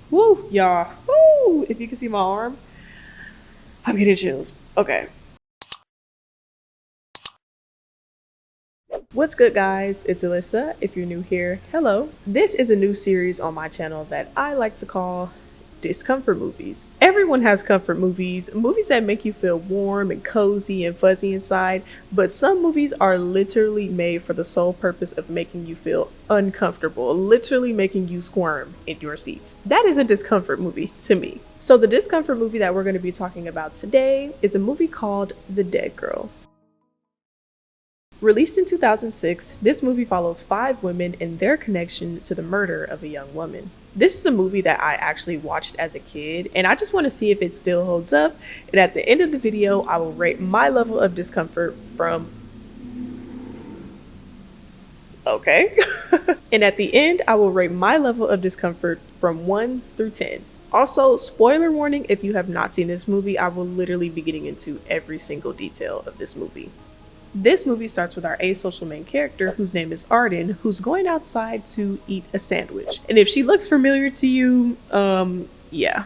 Woo, y'all. Woo! If you can see my arm, I'm getting chills. Okay. What's good, guys? It's Alissa. If you're new here, hello. This is a new series on my channel that I like to call Discomfort movies. Everyone has comfort movies, movies that make you feel warm and cozy and fuzzy inside, but some movies are literally made for the sole purpose of making you feel uncomfortable, literally making you squirm in your seats. That is a discomfort movie to me. So the discomfort movie that we're going to be talking about today is a movie called The Dead Girl. Released in 2006, this movie follows 5 women and their connection to the murder of a young woman. This is a movie that I actually watched as a kid, and I just want to see if it still holds up. And at the end of the video, I will rate my level of discomfort from... Okay. And at the end, I will rate my level of discomfort from 1 through 10. Also, spoiler warning, if you have not seen this movie, I will literally be getting into every single detail of this movie. This movie starts with our asocial main character, whose name is Arden, who's going outside to eat a sandwich. And if she looks familiar to you, yeah.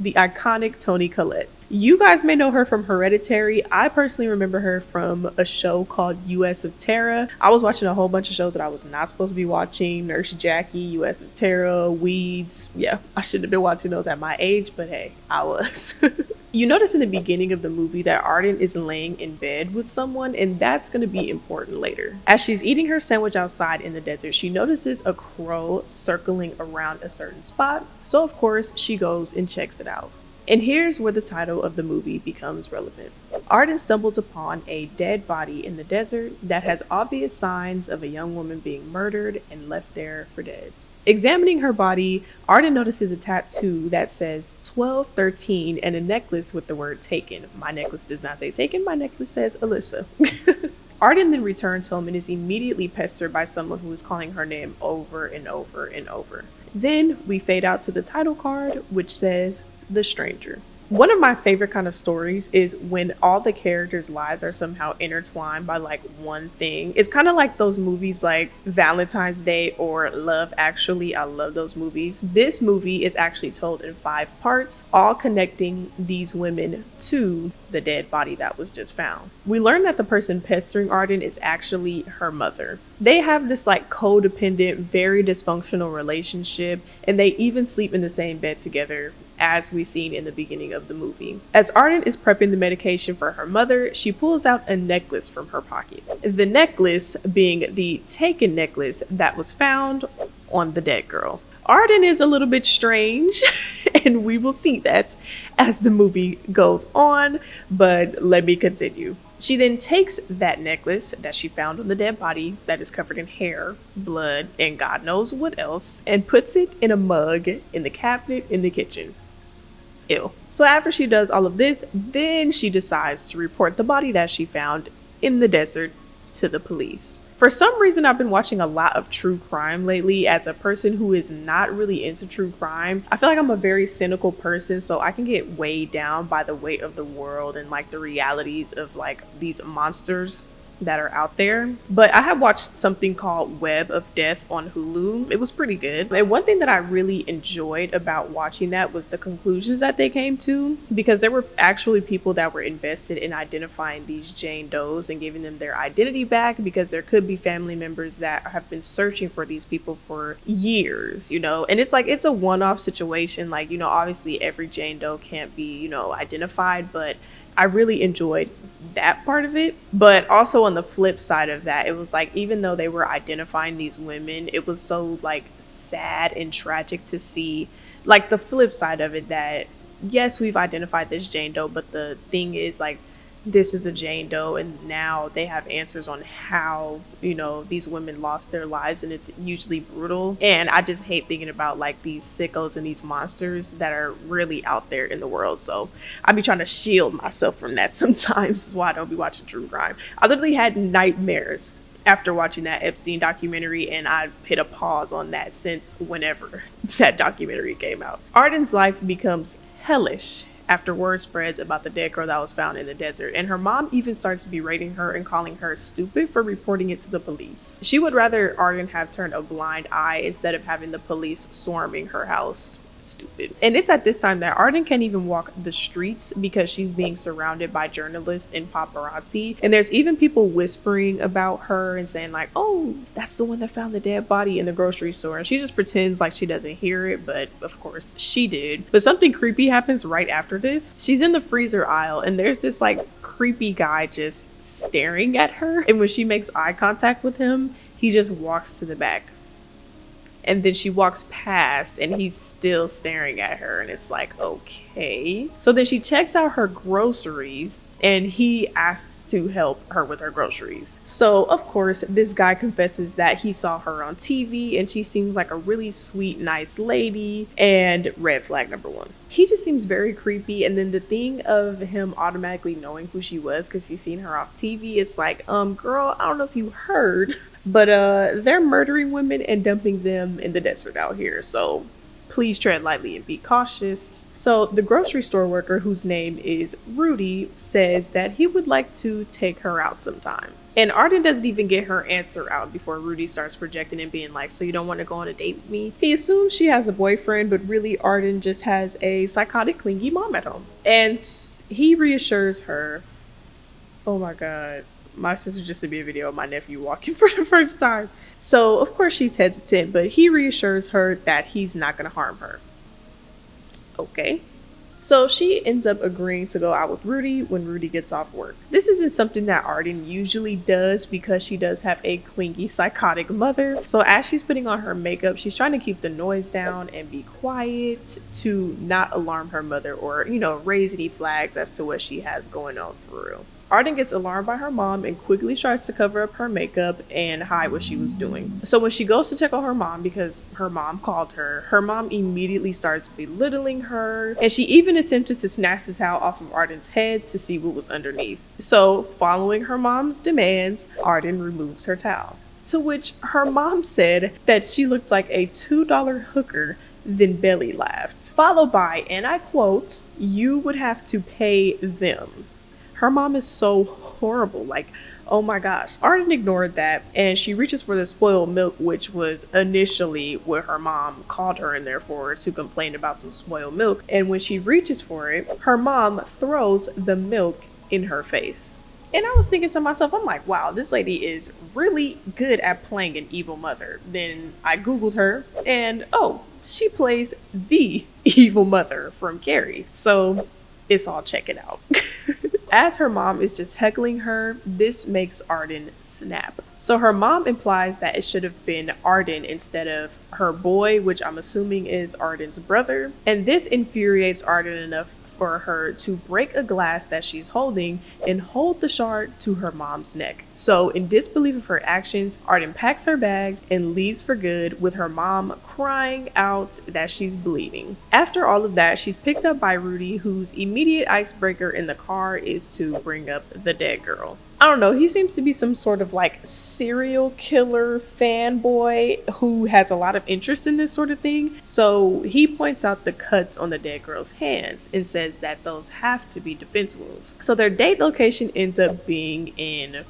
The iconic Toni Collette. You guys may know her from Hereditary. I personally remember her from a show called US of Terra. I was watching a whole bunch of shows that I was not supposed to be watching. Nurse Jackie, US of Terra, Weeds. Yeah, I shouldn't have been watching those at my age, but hey, I was. You notice in the beginning of the movie that Arden is laying in bed with someone, and that's going to be important later. As she's eating her sandwich outside in the desert, she notices a crow circling around a certain spot. So of course, she goes and checks it out. And here's where the title of the movie becomes relevant. Arden stumbles upon a dead body in the desert that has obvious signs of a young woman being murdered and left there for dead. Examining her body, Arden notices a tattoo that says 1213 and a necklace with the word taken. My necklace does not say taken, my necklace says Alissa. Arden then returns home and is immediately pestered by someone who is calling her name over and over and over. Then we fade out to the title card, which says The Stranger. One of my favorite kind of stories is when all the characters' lives are somehow intertwined by like one thing. It's kind of like those movies like Valentine's Day or Love Actually. I love those movies. This movie is actually told in 5 parts, all connecting these women to the dead body that was just found. We learn that the person pestering Arden is actually her mother. They have this like codependent, very dysfunctional relationship, and they even sleep in the same bed together, as we seen in the beginning of the movie. As Arden is prepping the medication for her mother, she pulls out a necklace from her pocket. The necklace being the taken necklace that was found on the dead girl. Arden is a little bit strange, and we will see that as the movie goes on, but let me continue. She then takes that necklace that she found on the dead body that is covered in hair, blood, and God knows what else, and puts it in a mug in the cabinet in the kitchen. Ew. So after she does all of this, then she decides to report the body that she found in the desert to the police. For some reason, I've been watching a lot of true crime lately. As a person who is not really into true crime, I feel like I'm a very cynical person, so I can get weighed down by the weight of the world and like the realities of like these monsters that are out there. But I have watched something called Web of Death on Hulu. It was pretty good. And one thing that I really enjoyed about watching that was the conclusions that they came to, because there were actually people that were invested in identifying these Jane Does and giving them their identity back, because there could be family members that have been searching for these people for years, you know. And it's like, it's a one-off situation. Like, you know, obviously every Jane Doe can't be, you know, identified, but I really enjoyed that part of it. But also on the flip side of that, it was like, even though they were identifying these women, it was so like sad and tragic to see like the flip side of it, that yes, we've identified this Jane Doe, but the thing is like, this is a Jane Doe, and now they have answers on how, you know, these women lost their lives, and it's usually brutal. And I just hate thinking about like these sickos and these monsters that are really out there in the world. So I be trying to shield myself from that sometimes. That's why I don't be watching true crime. I literally had nightmares after watching that Epstein documentary, and I hit a pause on that since whenever that documentary came out. Arden's life becomes hellish after word spreads about the dead girl that was found in the desert, and her mom even starts berating her and calling her stupid for reporting it to the police. She would rather Ardyn have turned a blind eye instead of having the police swarming her house. Stupid. And it's at this time that Ardyn can't even walk the streets because she's being surrounded by journalists and paparazzi, and there's even people whispering about her and saying like, oh, that's the one that found the dead body in the grocery store, and she just pretends like she doesn't hear it, but of course she did. But something creepy happens right after this. She's in the freezer aisle and there's this like creepy guy just staring at her, and when she makes eye contact with him, he just walks to the back. And then she walks past and he's still staring at her, and it's like, okay. So then she checks out her groceries and he asks to help her with her groceries. So of course this guy confesses that he saw her on TV and she seems like a really sweet, nice lady, and red flag number one. He just seems very creepy. And then the thing of him automatically knowing who she was because he's seen her off TV, it's like, girl, I don't know if you heard, but they're murdering women and dumping them in the desert out here, so please tread lightly and be cautious. So the grocery store worker, whose name is Rudy, says that he would like to take her out sometime. And Ardyn doesn't even get her answer out before Rudy starts projecting and being like, so you don't want to go on a date with me? He assumes she has a boyfriend, but really Ardyn just has a psychotic, clingy mom at home. And he reassures her, oh my god, my sister just sent me a video of my nephew walking for the first time. So of course she's hesitant, but he reassures her that he's not going to harm her. Okay. So she ends up agreeing to go out with Rudy when Rudy gets off work. This isn't something that Ardyn usually does because she does have a clingy, psychotic mother. So as she's putting on her makeup, she's trying to keep the noise down and be quiet to not alarm her mother or, raise any flags as to what she has going on for real. Ardyn gets alarmed by her mom and quickly tries to cover up her makeup and hide what she was doing. So when she goes to check on her mom because her mom called her mom immediately starts belittling her, and she even attempted to snatch the towel off of Ardyn's head to see what was underneath. So following her mom's demands, Ardyn removes her towel, to which her mom said that she looked like a $2 hooker, then belly laughed, followed by, and I quote, "You would have to pay them." Her mom is so horrible. Like, oh my gosh. Ardyn ignored that and she reaches for the spoiled milk, which was initially what her mom called her in there for, to complain about some spoiled milk. And when she reaches for it, her mom throws the milk in her face. And I was thinking to myself, I'm like, wow, this lady is really good at playing an evil mother. Then I Googled her and she plays the evil mother from Carrie. So it's all check it out. As her mom is just heckling her, this makes Ardyn snap. So her mom implies that it should have been Ardyn instead of her boy, which I'm assuming is Ardyn's brother. And this infuriates Ardyn enough for her to break a glass that she's holding and hold the shard to her mom's neck. So in disbelief of her actions, Ardyn packs her bags and leaves for good, with her mom crying out that she's bleeding. After all of that, she's picked up by Rudy, whose immediate icebreaker in the car is to bring up the dead girl. I don't know, he seems to be some sort of like serial killer fanboy who has a lot of interest in this sort of thing. So he points out the cuts on the dead girl's hands and says that those have to be defense wounds. So their date location ends up being in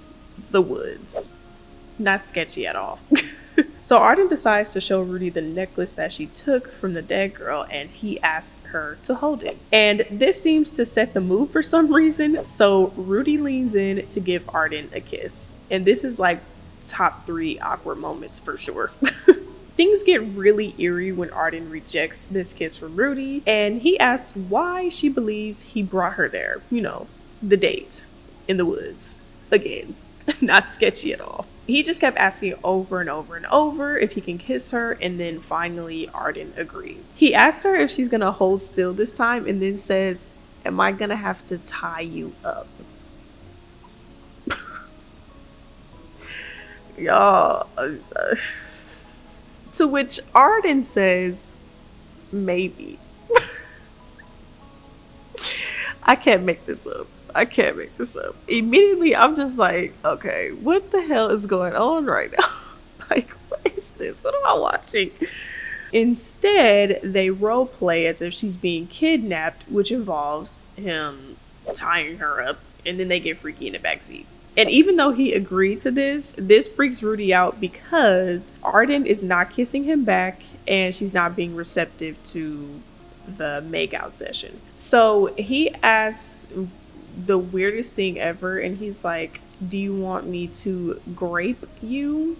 the woods. Not sketchy at all. So Ardyn decides to show Rudy the necklace that she took from the dead girl, and he asks her to hold it. And this seems to set the mood for some reason, so Rudy leans in to give Ardyn a kiss. And this is like top 3 awkward moments for sure. Things get really eerie when Ardyn rejects this kiss from Rudy, and he asks why she believes he brought her there. The date in the woods. Again, not sketchy at all. He just kept asking over and over and over if he can kiss her, and then finally Ardyn agreed. He asks her if she's gonna hold still this time and then says, "Am I gonna have to tie you up?" Y'all. To which Ardyn says, "Maybe." I can't make this up. Immediately, I'm just like, okay, what the hell is going on right now? Like, what is this? What am I watching? Instead, they role play as if she's being kidnapped, which involves him tying her up, and then they get freaky in the backseat. And even though he agreed to this freaks Rudy out because Arden is not kissing him back and she's not being receptive to the make-out session. So he asks the weirdest thing ever, and he's like, do you want me to grape you?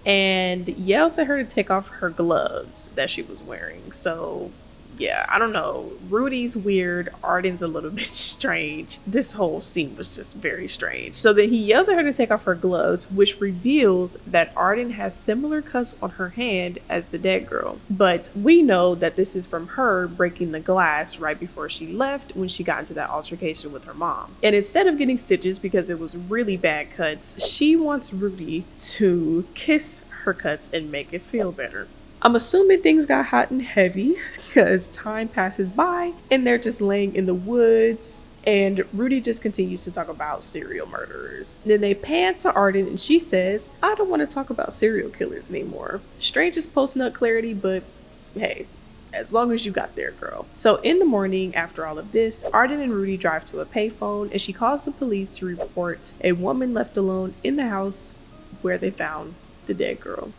And yells at her to take off her gloves that she was wearing. So yeah, I don't know. Rudy's weird. Arden's a little bit strange. This whole scene was just very strange. So then he yells at her to take off her gloves, which reveals that Arden has similar cuts on her hand as the dead girl. But we know that this is from her breaking the glass right before she left when she got into that altercation with her mom. And instead of getting stitches because it was really bad cuts, she wants Rudy to kiss her cuts and make it feel better. I'm assuming things got hot and heavy because time passes by and they're just laying in the woods, and Rudy just continues to talk about serial murderers. Then they pan to Arden and she says, I don't want to talk about serial killers anymore. Strangest post-nut clarity, but hey, as long as you got there, girl. So in the morning, after all of this, Arden and Rudy drive to a payphone and she calls the police to report a woman left alone in the house where they found the dead girl.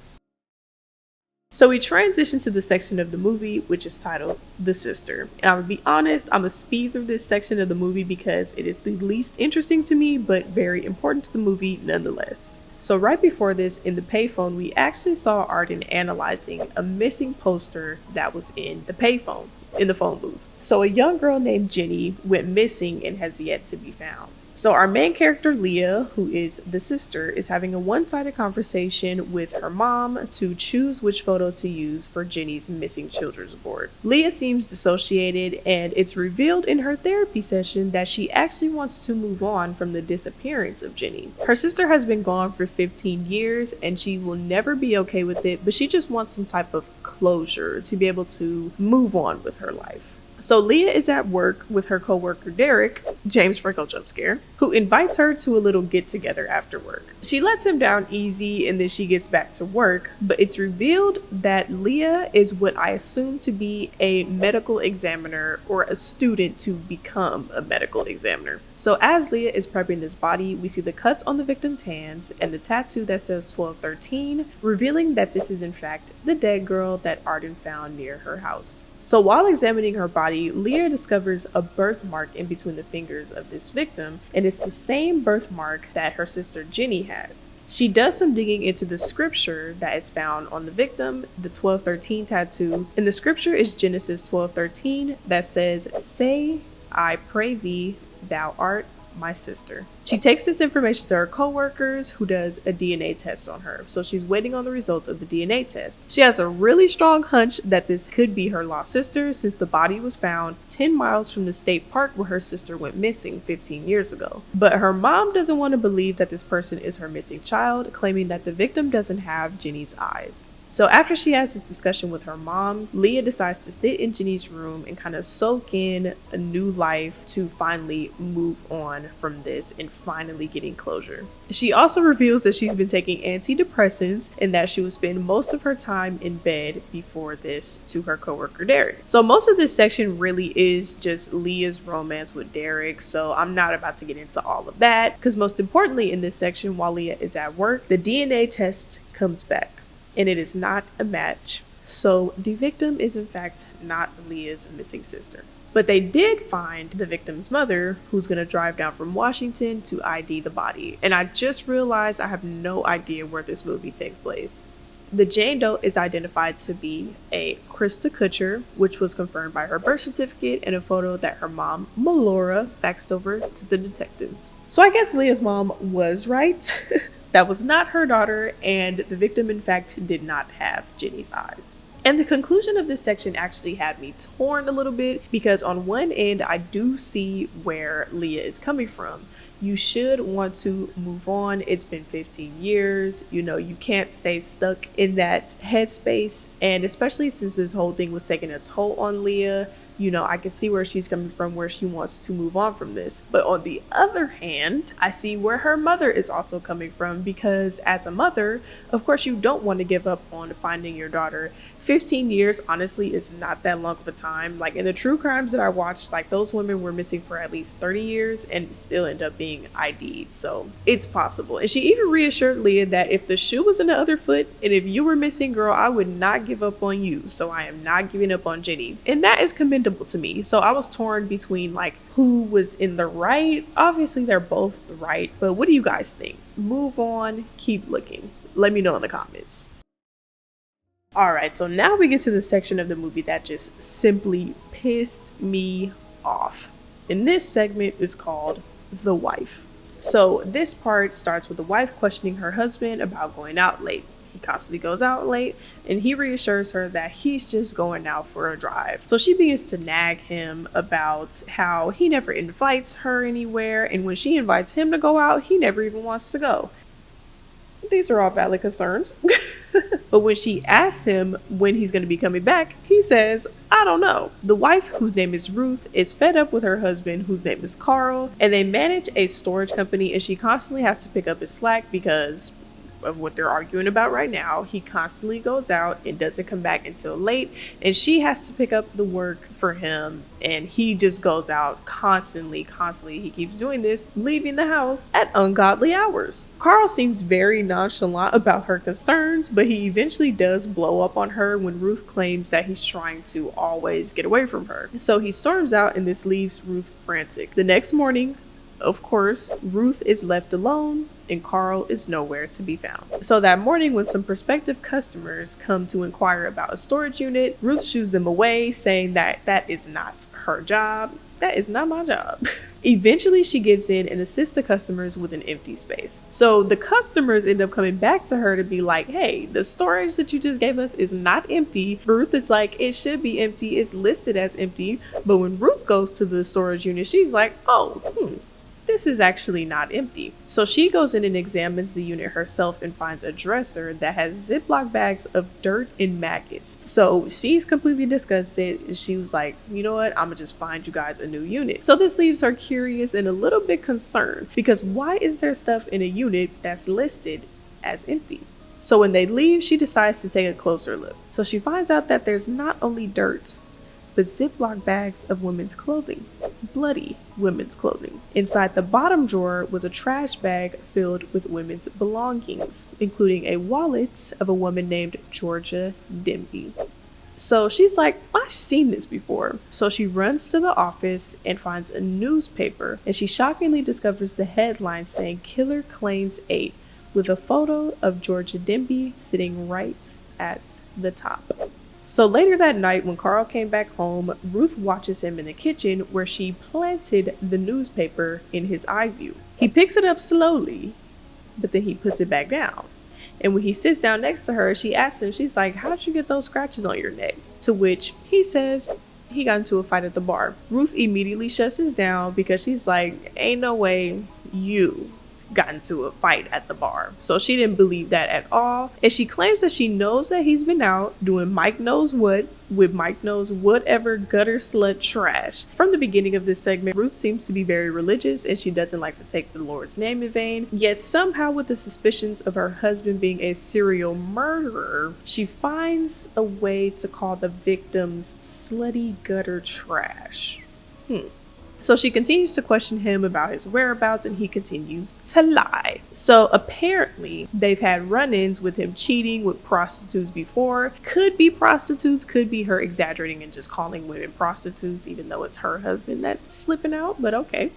So we transition to the section of the movie which is titled The Sister. And I'm gonna be honest, I'm gonna speed through this section of the movie because it is the least interesting to me, but very important to the movie nonetheless. So right before this, in the payphone, we actually saw Arden analyzing a missing poster that was in the payphone, in the phone booth. So a young girl named Jenny went missing and has yet to be found. So our main character, Leah, who is the sister, is having a one-sided conversation with her mom to choose which photo to use for Jenny's missing children's board. Leah seems dissociated, and it's revealed in her therapy session that she actually wants to move on from the disappearance of Jenny. Her sister has been gone for 15 years, and she will never be okay with it, but she just wants some type of closure to be able to move on with her life. So Leah is at work with her coworker Derek, James Franco jump scare, who invites her to a little get together after work. She lets him down easy and then she gets back to work, but it's revealed that Leah is what I assume to be a medical examiner or a student to become a medical examiner. So as Leah is prepping this body, we see the cuts on the victim's hands and the tattoo that says 1213, revealing that this is in fact the dead girl that Arden found near her house. So while examining her body, Leah discovers a birthmark in between the fingers of this victim, and it's the same birthmark that her sister Jenny has. She does some digging into the scripture that is found on the victim, the 1213 tattoo, and the scripture is Genesis 12:13 that says, "Say, I pray thee, thou art my sister." She takes this information to her coworkers, who does a DNA test on her. So she's waiting on the results of the DNA test. She has a really strong hunch that this could be her lost sister, since the body was found 10 miles from the state park where her sister went missing 15 years ago. But her mom doesn't want to believe that this person is her missing child, claiming that the victim doesn't have Jenny's eyes. So after she has this discussion with her mom, Leah decides to sit in Jenny's room and kind of soak in a new life to finally move on from this and finally getting closure. She also reveals that she's been taking antidepressants and that she would spend most of her time in bed before this to her coworker Derek. So most of this section really is just Leah's romance with Derek, so I'm not about to get into all of that, because most importantly in this section, while Leah is at work, the DNA test comes back. And it is not a match. So the victim is in fact not Leah's missing sister. But they did find the victim's mother, who's gonna drive down from Washington to ID the body. And I just realized I have no idea where this movie takes place. The Jane Doe is identified to be a Krista Kutcher, which was confirmed by her birth certificate and a photo that her mom, Melora, faxed over to the detectives. So I guess Leah's mom was right. That was not her daughter, and the victim in fact did not have Jenny's eyes. And the conclusion of this section actually had me torn a little bit, because on one end I do see where Leah is coming from. You should want to move on. It's been 15 years. You know, you can't stay stuck in that headspace. And especially since this whole thing was taking a toll on Leah, you know, I can see where she's coming from, where she wants to move on from this. But on the other hand, I see where her mother is also coming from, because as a mother, of course, you don't want to give up on finding your daughter. 15 years, honestly, is not that long of a time. Like in the true crimes that I watched, like those women were missing for at least 30 years and still end up being ID'd. So it's possible. And she even reassured Leah that if the shoe was in the other foot and if you were missing, girl, I would not give up on you. So I am not giving up on Jenny. And that is commendable to me. So I was torn between like who was in the right. Obviously, they're both right. But what do you guys think? Move on, keep looking. Let me know in the comments. Alright, so now we get to the section of the movie that just simply pissed me off. And this segment is called The Wife. So this part starts with the wife questioning her husband about going out late. He constantly goes out late and he reassures her that he's just going out for a drive. So she begins to nag him about how he never invites her anywhere, and when she invites him to go out, he never even wants to go. These are all valid concerns. But when she asks him when he's going to be coming back, he says, I don't know. The wife, whose name is Ruth, is fed up with her husband, whose name is Carl, and they manage a storage company, and she constantly has to pick up his slack because of what they're arguing about right now. He constantly goes out and doesn't come back until late, and she has to pick up the work for him, and he just goes out constantly. He keeps doing this, leaving the house at ungodly hours. Carl seems very nonchalant about her concerns, but he eventually does blow up on her when Ruth claims that he's trying to always get away from her. So he storms out, and this leaves Ruth frantic. The next morning, of course, Ruth is left alone and Carl is nowhere to be found. So that morning, when some prospective customers come to inquire about a storage unit, Ruth shoos them away, saying that that is not her job. That is not my job. Eventually, she gives in and assists the customers with an empty space. So the customers end up coming back to her to be like, hey, the storage that you just gave us is not empty. Ruth is like, it should be empty. It's listed as empty. But when Ruth goes to the storage unit, she's like, oh, this is actually not empty. So she goes in and examines the unit herself and finds a dresser that has Ziploc bags of dirt and maggots. So she's completely disgusted, and she was like, you know what, I'm gonna just find you guys a new unit. So this leaves her curious and a little bit concerned, because why is there stuff in a unit that's listed as empty? So when they leave, she decides to take a closer look. So she finds out that there's not only dirt, but Ziploc bags of women's clothing, bloody women's clothing. Inside the bottom drawer was a trash bag filled with women's belongings, including a wallet of a woman named Georgia Denby. So she's like, I've seen this before. So she runs to the office and finds a newspaper, and she shockingly discovers the headline saying "Killer Claims 8" with a photo of Georgia Denby sitting right at the top. So later that night, when Carl came back home, Ruth watches him in the kitchen where she planted the newspaper in his eye view. He picks it up slowly, but then he puts it back down. And when he sits down next to her, she asks him, she's like, how'd you get those scratches on your neck? To which he says he got into a fight at the bar. Ruth immediately shuts this down because she's like, ain't no way you got into a fight at the bar. So she didn't believe that at all, and she claims that she knows that he's been out doing Mike knows what with Mike knows whatever gutter slut trash. From the beginning of this segment, Ruth seems to be very religious, and she doesn't like to take the Lord's name in vain, yet somehow with the suspicions of her husband being a serial murderer, she finds a way to call the victims slutty gutter trash. So she continues to question him about his whereabouts, and he continues to lie. So apparently they've had run-ins with him cheating with prostitutes before. Could be prostitutes, could be her exaggerating and just calling women prostitutes, even though it's her husband that's slipping out, but okay.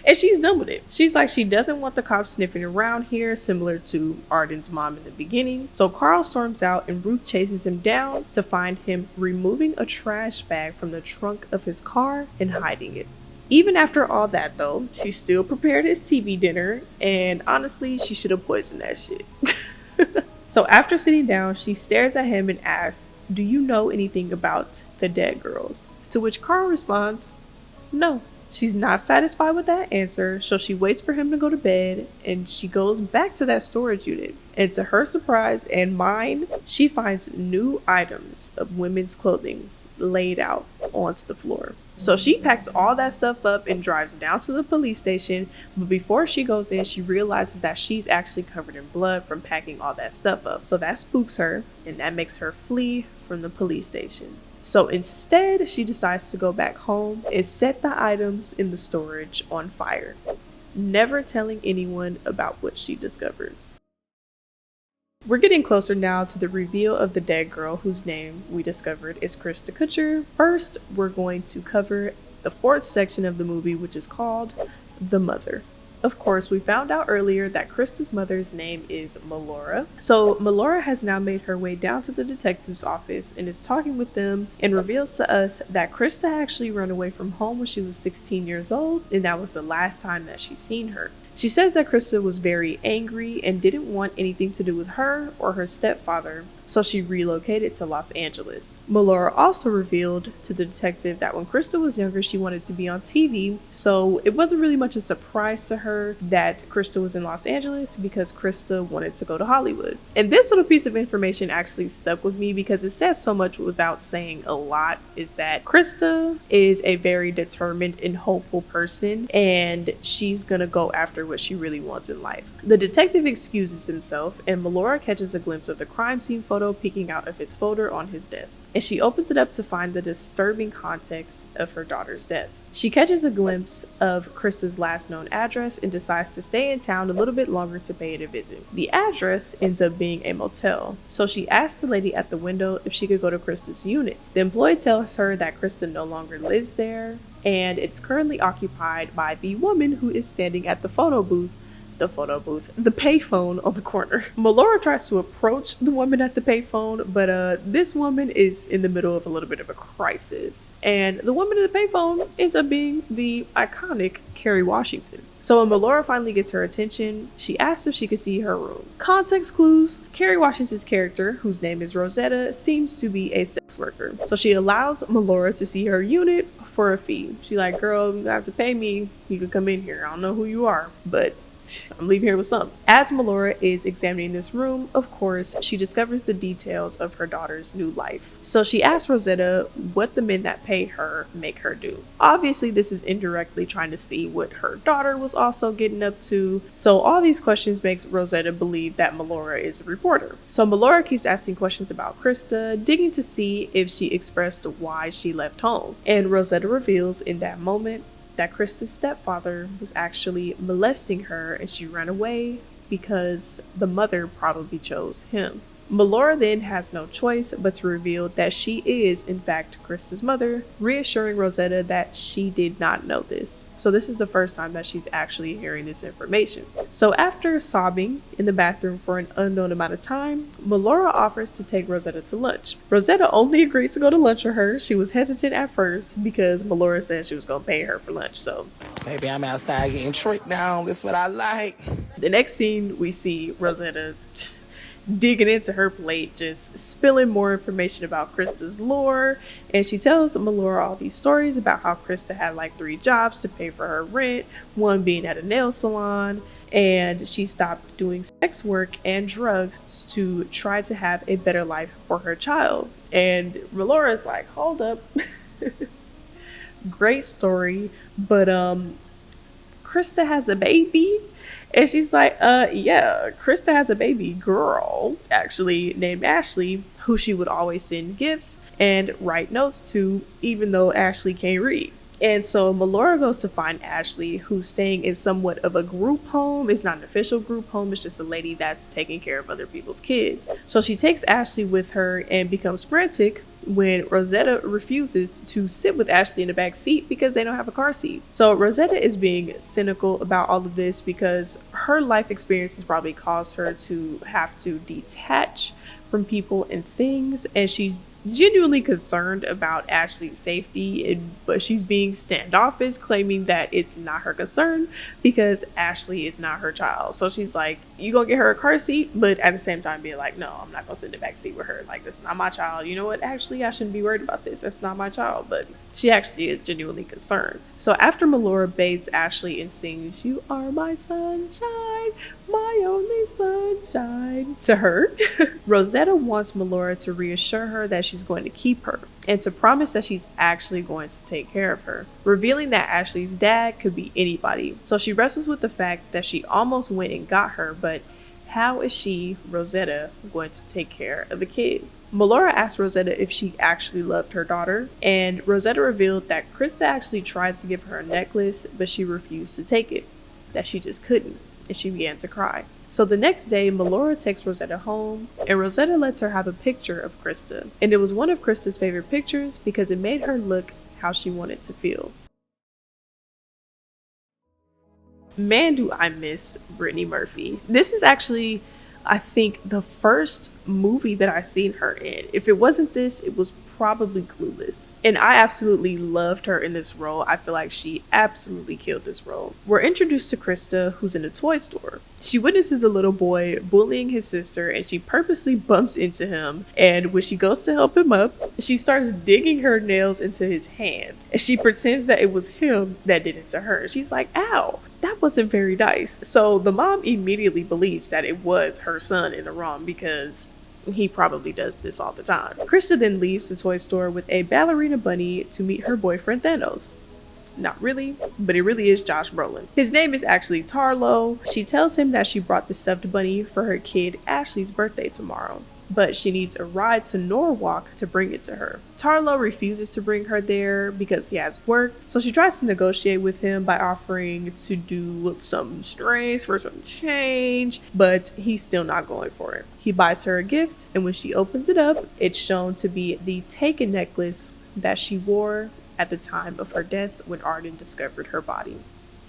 And she's done with it. She's like, she doesn't want the cops sniffing around here, similar to Arden's mom in the beginning. So Carl storms out, and Ruth chases him down to find him removing a trash bag from the trunk of his car and hiding it. Even after all that, though, she still prepared his TV dinner, and honestly, she should have poisoned that shit. So after sitting down, she stares at him and asks, do you know anything about the dead girls? To which Carl responds, no. She's not satisfied with that answer, so she waits for him to go to bed, and she goes back to that storage unit. And to her surprise and mine, she finds new items of women's clothing laid out onto the floor. So she packs all that stuff up and drives down to the police station, but before she goes in, she realizes that she's actually covered in blood from packing all that stuff up. So that spooks her, and that makes her flee from the police station. So instead, she decides to go back home and set the items in the storage on fire, never telling anyone about what she discovered. We're getting closer now to the reveal of the dead girl whose name we discovered is Krista Kutcher. First, we're going to cover the fourth section of the movie, which is called The Mother. Of course, we found out earlier that Krista's mother's name is Melora. So Melora has now made her way down to the detective's office and is talking with them and reveals to us that Krista actually ran away from home when she was 16 years old, and that was the last time that she's seen her. She says that Krista was very angry and didn't want anything to do with her or her stepfather, so she relocated to Los Angeles. Melora also revealed to the detective that when Krista was younger, she wanted to be on TV, so it wasn't really much a surprise to her that Krista was in Los Angeles because Krista wanted to go to Hollywood. And this little piece of information actually stuck with me because it says so much without saying a lot, is that Krista is a very determined and hopeful person, and she's gonna go after what she really wants in life. The detective excuses himself, and Melora catches a glimpse of the crime scene photo peeking out of his folder on his desk, and she opens it up to find the disturbing context of her daughter's death. She catches a glimpse of Krista's last known address and decides to stay in town a little bit longer to pay it a visit. The address ends up being a motel, so she asks the lady at the window if she could go to Krista's unit. The employee tells her that Krista no longer lives there, and it's currently occupied by the woman who is standing at the payphone on the corner. Melora tries to approach the woman at the payphone, but this woman is in the middle of a little bit of a crisis, and the woman at the payphone ends up being the iconic Kerry Washington. So when Melora finally gets her attention, she asks if she could see her room. Context clues: Kerry Washington's character, whose name is Rosetta, seems to be a sex worker. So she allows Melora to see her unit for a fee. She's like, girl, you have to pay me. You can come in here. I don't know who you are, but I'm leaving here with something. As Melora is examining this room, of course, she discovers the details of her daughter's new life. So she asks Rosetta what the men that pay her make her do. Obviously, this is indirectly trying to see what her daughter was also getting up to. So all these questions makes Rosetta believe that Melora is a reporter. So Melora keeps asking questions about Krista, digging to see if she expressed why she left home. And Rosetta reveals in that moment that Krista's stepfather was actually molesting her, and she ran away because the mother probably chose him. Melora then has no choice but to reveal that she is in fact Krista's mother, reassuring Rosetta that she did not know this. So this is the first time that she's actually hearing this information. So after sobbing in the bathroom for an unknown amount of time, Melora offers to take Rosetta to lunch. Rosetta only agreed to go to lunch with her. She was hesitant at first because Melora said she was going to pay her for lunch. So maybe I'm outside getting tricked down. That's what I like. The next scene, we see Rosetta digging into her plate, just spilling more information about Krista's lore, and she tells Melora all these stories about how Krista had like 3 jobs to pay for her rent, one being at a nail salon, and she stopped doing sex work and drugs to try to have a better life for her child. And Melora's like, hold up. Great story, but Krista has a baby. And she's like, yeah, Krista has a baby girl, actually, named Ashley, who she would always send gifts and write notes to, even though Ashley can't read. And so Melora goes to find Ashley, who's staying in somewhat of a group home. It's not an official group home. It's just a lady that's taking care of other people's kids. So she takes Ashley with her and becomes frantic when Rosetta refuses to sit with Ashley in the back seat because they don't have a car seat. So Rosetta is being cynical about all of this because her life experiences probably caused her to have to detach from people and things, and she's genuinely concerned about Ashley's safety, but she's being standoffish, claiming that it's not her concern because Ashley is not her child. So she's like, you gonna get her a car seat, but at the same time being like, no, I'm not gonna sit in the back seat with her. Like, this is not my child. You know what? Actually, I shouldn't be worried about this. That's not my child. But she actually is genuinely concerned. So after Melora bathes Ashley and sings "You Are My Sunshine," my only sunshine. To her, Rosetta wants Melora to reassure her that she's going to keep her and to promise that she's actually going to take care of her, revealing that Ashley's dad could be anybody. So she wrestles with the fact that she almost went and got her, but how is she, Rosetta, going to take care of the kid? Melora asked Rosetta if she actually loved her daughter, and Rosetta revealed that Krista actually tried to give her a necklace, but she refused to take it, that she just couldn't, and she began to cry. So the next day, Melora takes Rosetta home, and Rosetta lets her have a picture of Krista, and it was one of Krista's favorite pictures because it made her look how she wanted to feel. Man, do I miss Brittany Murphy. This is actually, I think, the first movie that I've seen her in. If it wasn't this, it was probably Clueless. And I absolutely loved her in this role. I feel like she absolutely killed this role. We're introduced to Krista, who's in a toy store. She witnesses a little boy bullying his sister, and she purposely bumps into him. And when she goes to help him up, she starts digging her nails into his hand. And she pretends that it was him that did it to her. She's like, ow, that wasn't very nice. So the mom immediately believes that it was her son in the wrong because he probably does this all the time. Krista then leaves the toy store with a ballerina bunny to meet her boyfriend Thanos. Not really, but it really is Josh Brolin. His name is actually Tarlo. She tells him that she brought the stuffed bunny for her kid Ashley's birthday tomorrow, but she needs a ride to Norwalk to bring it to her. Tarlo refuses to bring her there because he has work, so she tries to negotiate with him by offering to do some strings for some change, but he's still not going for it. He buys her a gift, and when she opens it up, it's shown to be the taken necklace that she wore at the time of her death when Arden discovered her body.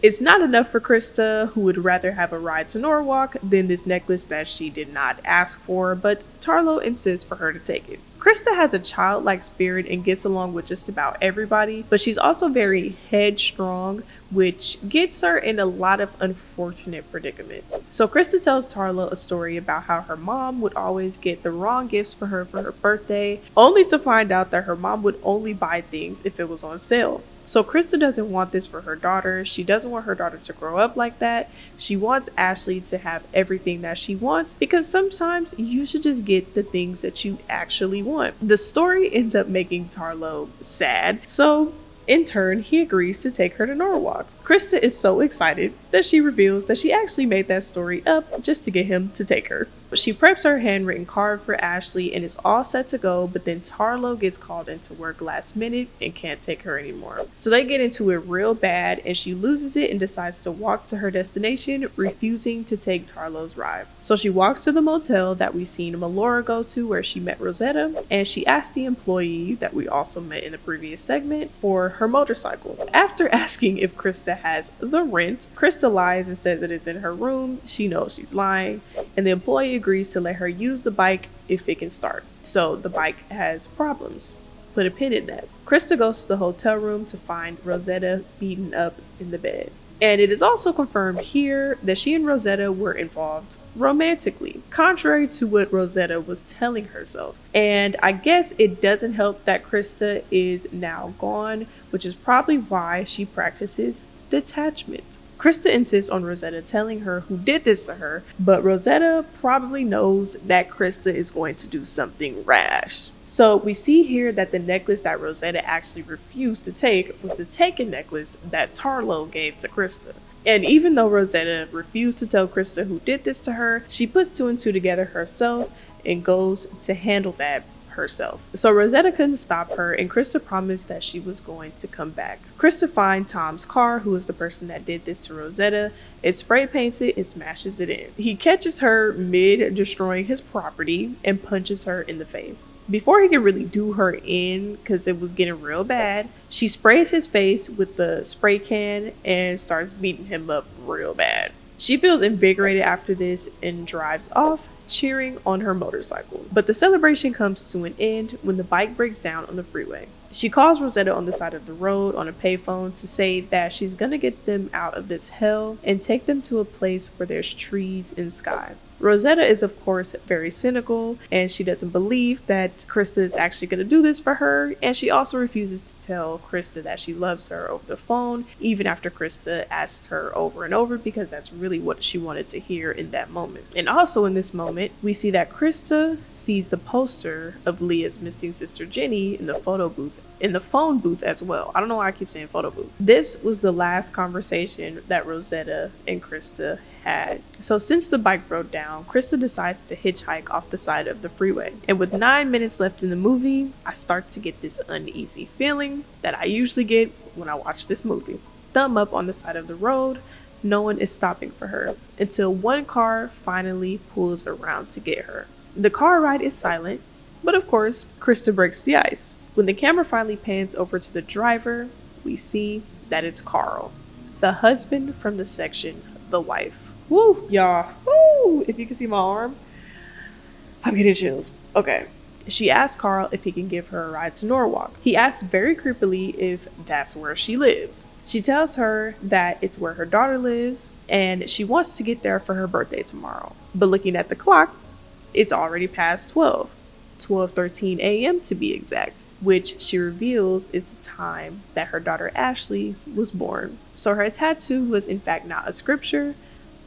It's not enough for Krista, who would rather have a ride to Norwalk than this necklace that she did not ask for, but Tarlo insists for her to take it. Krista has a childlike spirit and gets along with just about everybody, but she's also very headstrong, which gets her in a lot of unfortunate predicaments. So Krista tells Tarlo a story about how her mom would always get the wrong gifts for her birthday, only to find out that her mom would only buy things if it was on sale. So Krista doesn't want this for her daughter. She doesn't want her daughter to grow up like that. She wants Ashley to have everything that she wants, because sometimes you should just get the things that you actually want. The story ends up making Tarlo sad, so in turn, he agrees to take her to Norwalk. Krista is so excited that she reveals that she actually made that story up just to get him to take her. She preps her handwritten card for Ashley and is all set to go, but then Tarlo gets called into work last minute and can't take her anymore. So they get into it real bad, and she loses it and decides to walk to her destination, refusing to take Tarlo's ride. So she walks to the motel that we've seen Melora go to where she met Rosetta, and she asks the employee that we also met in the previous segment for her motorcycle. After asking if Krista has the rent, Krista lies and says it is in her room. She knows she's lying, and the employee agrees to let her use the bike if it can start. So the bike has problems. Put a pin in that. Krista goes to the hotel room to find Rosetta beaten up in the bed. And it is also confirmed here that she and Rosetta were involved romantically, contrary to what Rosetta was telling herself. And I guess it doesn't help that Krista is now gone, which is probably why she practices detachment. Krista insists on Rosetta telling her who did this to her, but Rosetta probably knows that Krista is going to do something rash. So we see here that the necklace that Rosetta actually refused to take was the taken necklace that Tarlo gave to Krista. And even though Rosetta refused to tell Krista who did this to her, she puts two and two together herself and goes to handle that herself. So Rosetta couldn't stop her, and Krista promised that she was going to come back. Krista finds Tom's car, who is the person that did this to Rosetta, and spray paints it and smashes it in. He catches her mid destroying his property and punches her in the face. Before he can really do her in, because it was getting real bad, she sprays his face with the spray can and starts beating him up real bad. She feels invigorated after this and drives off, cheering on her motorcycle. But the celebration comes to an end when the bike breaks down on the freeway. She calls Rosetta on the side of the road on a payphone to say that she's gonna get them out of this hell and take them to a place where there's trees and sky. Rosetta is of course very cynical, and she doesn't believe that Krista is actually going to do this for her, and she also refuses to tell Krista that she loves her over the phone, even after Krista asked her over and over, because that's really what she wanted to hear in that moment. And also in this moment, we see that Krista sees the poster of Leah's missing sister Jenny in the phone booth as well. I don't know why I keep saying photo booth. This was the last conversation that Rosetta and Krista had. So since the bike broke down, Krista decides to hitchhike off the side of the freeway. And with 9 minutes left in the movie, I start to get this uneasy feeling that I usually get when I watch this movie. Thumb up on the side of the road, no one is stopping for her until one car finally pulls around to get her. The car ride is silent, but of course, Krista breaks the ice. When the camera finally pans over to the driver, we see that it's Carl, the husband from the section, the wife. Woo, y'all. Woo! If you can see my arm, I'm getting chills. Okay. She asks Carl if he can give her a ride to Norwalk. He asks very creepily if that's where she lives. She tells her that it's where her daughter lives, and she wants to get there for her birthday tomorrow. But looking at the clock, it's already past 12:13 a.m. to be exact, which she reveals is the time that her daughter Ashley was born. So her tattoo was in fact not a scripture,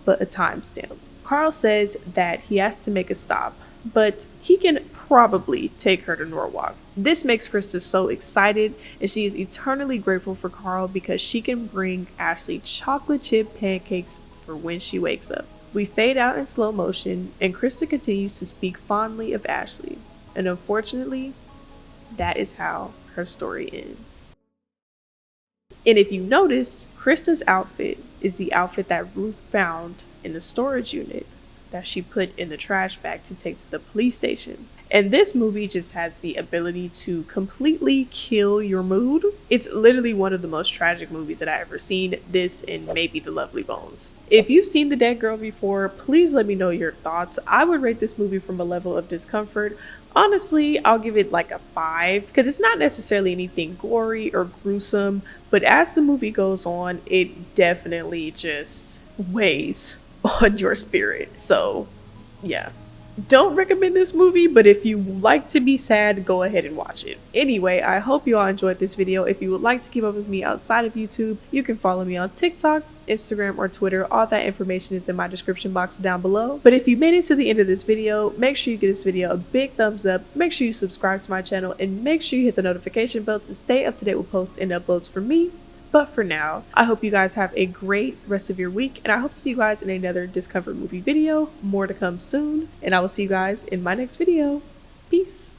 but a timestamp. Carl says that he has to make a stop, but he can probably take her to Norwalk. This makes Krista so excited, and she is eternally grateful for Carl because she can bring Ashley chocolate chip pancakes for when she wakes up. We fade out in slow motion, and Krista continues to speak fondly of Ashley. And unfortunately, that is how her story ends. And if you notice, Krista's outfit is the outfit that Ruth found in the storage unit that she put in the trash bag to take to the police station. And this movie just has the ability to completely kill your mood. It's literally one of the most tragic movies that I've ever seen, this and maybe The Lovely Bones. If you've seen The Dead Girl before, please let me know your thoughts. I would rate this movie from a level of discomfort. Honestly, I'll give it like a 5 because it's not necessarily anything gory or gruesome, but as the movie goes on, it definitely just weighs on your spirit. So yeah, don't recommend this movie, but if you like to be sad, go ahead and watch it. Anyway, I hope you all enjoyed this video. If you would like to keep up with me outside of YouTube, you can follow me on TikTok, Instagram, or Twitter. All that information is in my description box down below. But if you made it to the end of this video, make sure you give this video a big thumbs up, make sure you subscribe to my channel, and make sure you hit the notification bell to stay up to date with posts and uploads from me. But for now, I hope you guys have a great rest of your week, and I hope to see you guys in another Discomfort movie video. More to come soon, and I will see you guys in my next video. Peace.